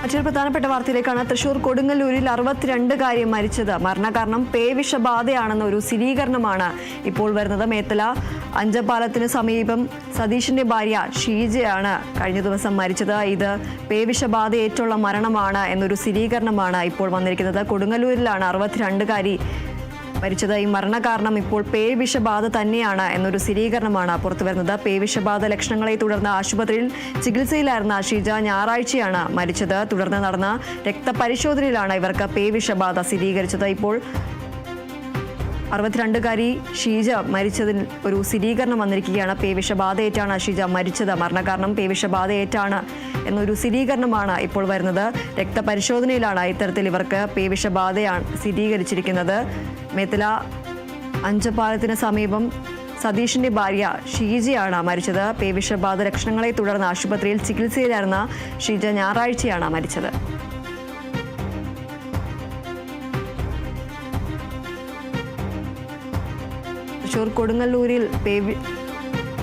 മറ്റൊരു പ്രധാനപ്പെട്ട വാർത്തയിലേക്കാണ്. തൃശൂർ കൊടുങ്ങല്ലൂരിൽ 62-കാരി മരിച്ചത് മരണകാരണം പേവിഷബാധയാണെന്ന ഒരു സ്ഥിരീകരണമാണ് ഇപ്പോൾ വരുന്നത്. മേത്തല അഞ്ചപ്പാലത്തിന് സമീപം സതീഷിന്റെ ഭാര്യ ഷീജയാണ് കഴിഞ്ഞ ദിവസം മരിച്ചത്. ഇത് പേവിഷബാധയേറ്റുള്ള മരണമാണ് എന്നൊരു സ്ഥിരീകരണമാണ് ഇപ്പോൾ വന്നിരിക്കുന്നത്. കൊടുങ്ങല്ലൂരിലാണ് 62-കാരി മരിച്ചത്. ഈ മരണകാരണം ഇപ്പോൾ പേവിഷബാധ തന്നെയാണ് എന്നൊരു സ്ഥിരീകരണമാണ് പുറത്തുവരുന്നത്. പേവിഷബാധ ലക്ഷണങ്ങളെ തുടർന്ന് ആശുപത്രിയിൽ ചികിത്സയിലായിരുന്ന ഷീജ ഞായറാഴ്ചയാണ് മരിച്ചത്. തുടർന്ന് നടന്ന രക്തപരിശോധനയിലാണ് ഇവർക്ക് പേവിഷബാധ സ്ഥിരീകരിച്ചത്. ഇപ്പോൾ 62-കാരി ഷീജ മരിച്ചതിൽ ഒരു സ്ഥിരീകരണം വന്നിരിക്കുകയാണ്. പേവിഷബാധയേറ്റാണ് ഷീജ മരിച്ചത്. മരണകാരണം പേവിഷബാധയേറ്റാണ് എന്നൊരു സ്ഥിരീകരണമാണ് ഇപ്പോൾ വരുന്നത്. രക്തപരിശോധനയിലാണ് ഇത്തരത്തിൽ ഇവർക്ക് പേവിഷബാധയാണ് സ്ഥിരീകരിച്ചിരിക്കുന്നത്. മേത്തല അഞ്ചപ്പാലത്തിന് സമീപം സതീഷിന്റെ ഭാര്യ ഷീജയാണ് മരിച്ചത്. പേവിഷബാധ ലക്ഷണങ്ങളെ തുടർന്ന് ആശുപത്രിയിൽ ചികിത്സയിലായിരുന്ന ഷീജ ഞായറാഴ്ചയാണ് മരിച്ചത്. തൃശൂർ കൊടുങ്ങല്ലൂരിൽ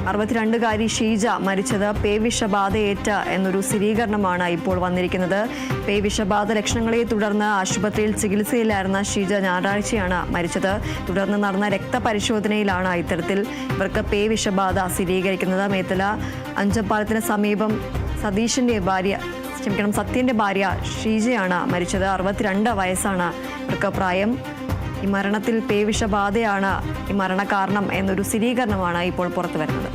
62-കാരി ഷീജ മരിച്ചത് പേവിഷബാധയേറ്റ എന്നൊരു സ്ഥിരീകരണമാണ് ഇപ്പോൾ വന്നിരിക്കുന്നത്. പേവിഷബാധ ലക്ഷണങ്ങളെ തുടർന്ന് ആശുപത്രിയിൽ ചികിത്സയിലായിരുന്ന ഷീജ ഞായറാഴ്ചയാണ് മരിച്ചത്. തുടർന്ന് നടന്ന രക്തപരിശോധനയിലാണ് ഇത്തരത്തിൽ ഇവർക്ക് പേവിഷബാധ സ്ഥിരീകരിക്കുന്നത്. മേത്തല അഞ്ചപ്പാലത്തിന് സമീപം സത്യന്റെ ഭാര്യ ഷീജയാണ് മരിച്ചത്. 62 വയസ്സാണ് ഇവർക്ക് പ്രായം. ഈ മരണത്തിൽ പേവിഷബാധയാണ് ഈ മരണകാരണം എന്നൊരു സ്ഥിരീകരണമാണ് ഇപ്പോൾ പുറത്തു വരുന്നത്.